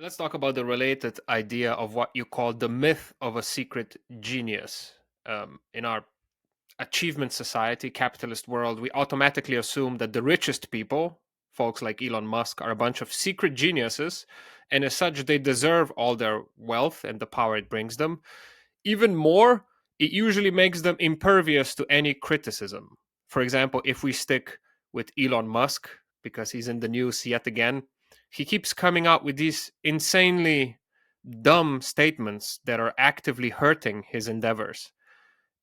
Let's talk about the related idea of what you call the myth of a secret genius. In our achievement society, capitalist world, we automatically assume that the richest people, folks like Elon Musk, are a bunch of secret geniuses, and as such, they deserve all their wealth and the power it brings them. Even more, it usually makes them impervious to any criticism. For example, if we stick with Elon Musk, because he's in the news yet again, he keeps coming out with these insanely dumb statements that are actively hurting his endeavors.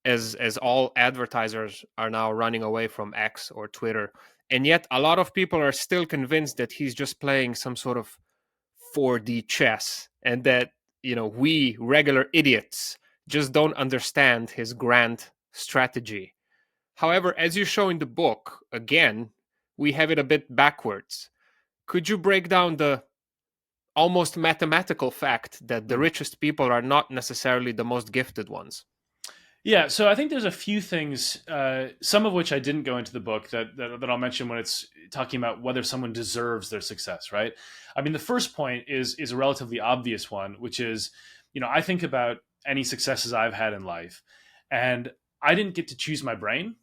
As all advertisers are now running away from X or Twitter, and yet a lot of people are still convinced that he's just playing some sort of 4D chess, and that we regular idiots just don't understand his grand strategy. However, as you show in the book, again, we have it a bit backwards. Could you break down the almost mathematical fact that the richest people are not necessarily the most gifted ones? Yeah, so I think there's a few things, some of which I didn't go into the book that I'll mention when it's talking about whether someone deserves their success, right? I mean, the first point is a relatively obvious one, which is, I think about any successes I've had in life, and I didn't get to choose my brain,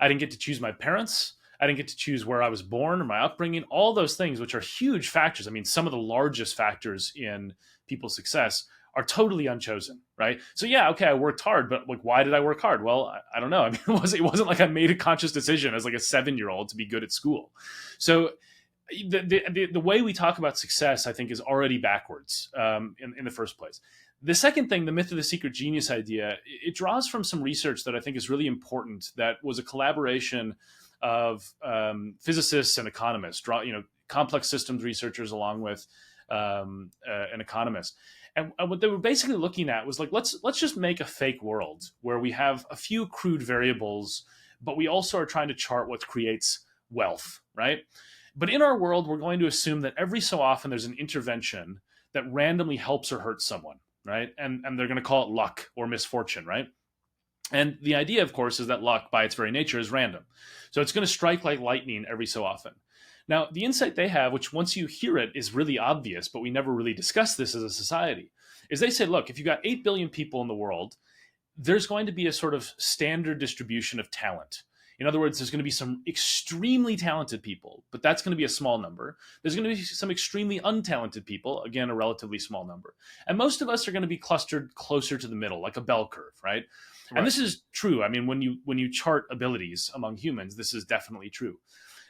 I didn't get to choose my parents, I didn't get to choose where I was born or my upbringing, all those things, which are huge factors. I mean, some of the largest factors in people's success are totally unchosen, right? So yeah, okay, I worked hard, but like, why did I work hard? Well, I don't know. I mean, it wasn't like I made a conscious decision as like a 7-year old to be good at school. So the way we talk about success, I think, is already backwards in the first place. The second thing, the myth of the secret genius idea, it draws from some research that I think is really important. That was a collaboration of physicists and economists, complex systems researchers, along with an economist. And what they were basically looking at was like, let's just make a fake world where we have a few crude variables, but we also are trying to chart what creates wealth, right? But in our world, we're going to assume that every so often there's an intervention that randomly helps or hurts someone, right? And they're going to call it luck or misfortune, right? And the idea, of course, is that luck, by its very nature, is random. So it's going to strike like lightning every so often. Now, the insight they have, which once you hear it is really obvious, but we never really discuss this as a society, is they say, look, if you've got 8 billion people in the world, there's going to be a sort of standard distribution of talent. In other words, there's going to be some extremely talented people, but that's going to be a small number. There's going to be some extremely untalented people, again, a relatively small number. And most of us are going to be clustered closer to the middle, like a bell curve, right? And Right. this is true. I mean, when you chart abilities among humans, this is definitely true.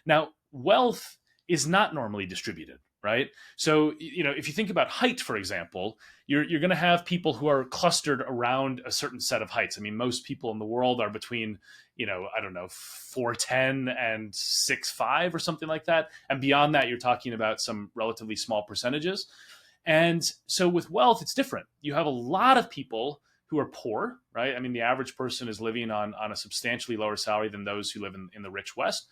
Now, wealth is not normally distributed, right? So, if you think about height, for example, you're going to have people who are clustered around a certain set of heights. I mean, most people in the world are between, I don't know, 4'10" and 6'5" or something like that. And beyond that, you're talking about some relatively small percentages. And so with wealth, it's different. You have a lot of people who are poor, right? I mean, the average person is living on a substantially lower salary than those who live in the rich West.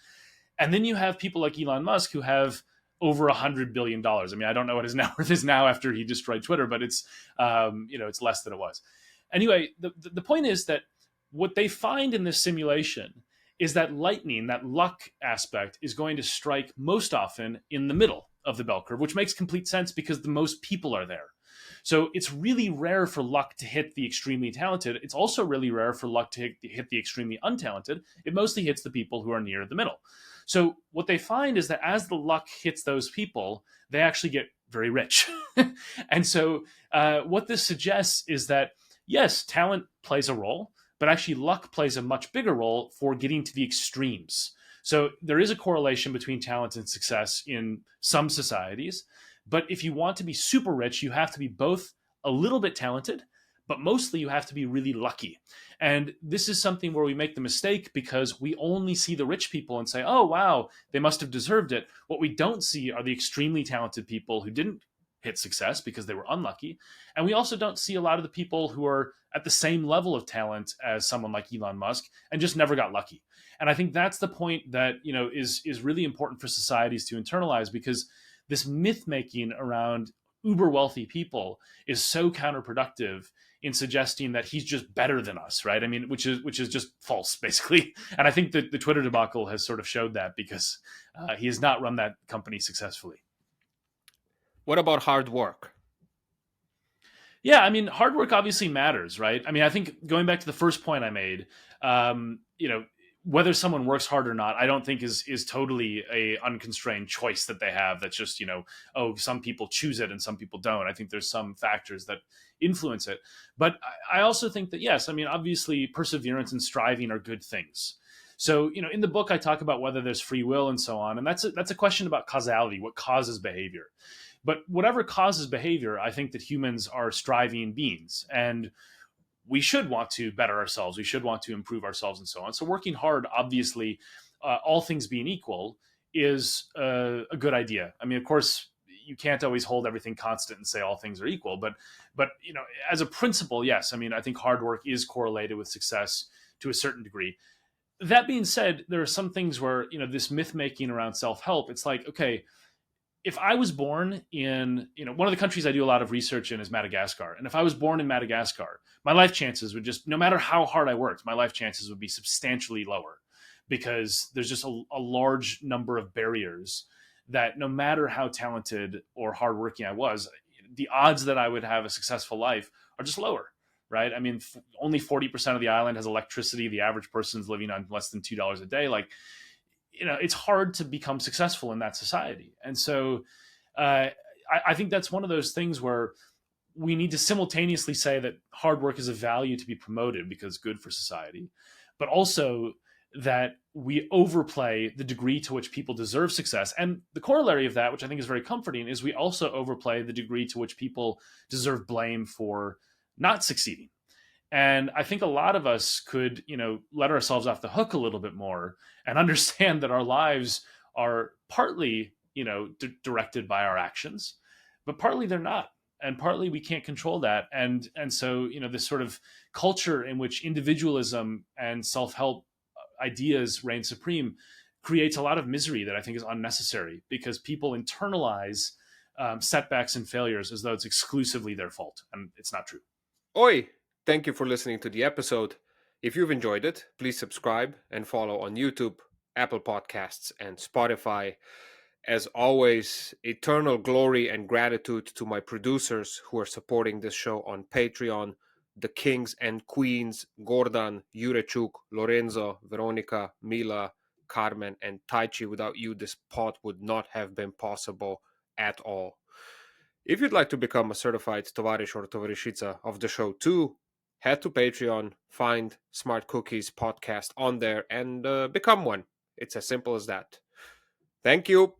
And then you have people like Elon Musk who have over $100 billion. I mean, I don't know what his net worth is now after he destroyed Twitter, but it's less than it was. Anyway, the point is that what they find in this simulation is that lightning, that luck aspect, is going to strike most often in the middle of the bell curve, which makes complete sense because the most people are there. So it's really rare for luck to hit the extremely talented. It's also really rare for luck to hit the extremely untalented. It mostly hits the people who are near the middle. So what they find is that as the luck hits those people, they actually get very rich. And so what this suggests is that, yes, talent plays a role, but actually luck plays a much bigger role for getting to the extremes. So there is a correlation between talent and success in some societies. But if you want to be super rich, you have to be both a little bit talented, but mostly you have to be really lucky. And this is something where we make the mistake because we only see the rich people and say, oh, wow, they must have deserved it. What we don't see are the extremely talented people who didn't hit success because they were unlucky. And we also don't see a lot of the people who are at the same level of talent as someone like Elon Musk and just never got lucky. And I think that's the point that, is really important for societies to internalize, because this myth making around uber wealthy people is so counterproductive in suggesting that he's just better than us, right? I mean, which is just false, basically. And I think that the Twitter debacle has sort of showed that, because he has not run that company successfully. What about hard work? Yeah, I mean, hard work obviously matters, right? I mean, I think going back to the first point I made, you know, whether someone works hard or not, I don't think is totally a unconstrained choice that they have. That's just oh, some people choose it and some people don't. I think there's some factors that influence it, but I also think that yes, I mean, obviously, perseverance and striving are good things. So in the book, I talk about whether there's free will and so on, and that's a question about causality, what causes behavior. But whatever causes behavior, I think that humans are striving beings, and we should want to better ourselves. We should want to improve ourselves, and so on. So working hard, obviously, all things being equal, is a good idea. I mean, of course, you can't always hold everything constant and say all things are equal, but as a principle, yes. I mean, I think hard work is correlated with success to a certain degree. That being said, there are some things where this myth making around self help. It's like, okay, if I was born in, one of the countries I do a lot of research in is Madagascar. And if I was born in Madagascar, my life chances would just, no matter how hard I worked, my life chances would be substantially lower because there's just a large number of barriers that no matter how talented or hardworking I was, the odds that I would have a successful life are just lower. Right. I mean, only 40% of the island has electricity. The average person's living on less than $2 a day. Like, it's hard to become successful in that society. And so I think that's one of those things where we need to simultaneously say that hard work is a value to be promoted because it's good for society, but also that we overplay the degree to which people deserve success. And the corollary of that, which I think is very comforting, is we also overplay the degree to which people deserve blame for not succeeding. And I think a lot of us could, let ourselves off the hook a little bit more and understand that our lives are partly, directed by our actions, but partly they're not. And partly we can't control that. And so, this sort of culture in which individualism and self-help ideas reign supreme creates a lot of misery that I think is unnecessary because people internalize setbacks and failures as though it's exclusively their fault. And it's not true. Oi! Thank you for listening to the episode. If you've enjoyed it, please subscribe and follow on YouTube, Apple Podcasts, and Spotify. As always, eternal glory and gratitude to my producers who are supporting this show on Patreon, the kings and queens, Gordan, Jurechuk, Lorenzo, Veronica, Mila, Carmen, and Taichi. Without you, this pod would not have been possible at all. If you'd like to become a certified Tovarish or Tovarishica of the show too, head to Patreon, find Smart Cookies podcast on there, and become one. It's as simple as that. Thank you.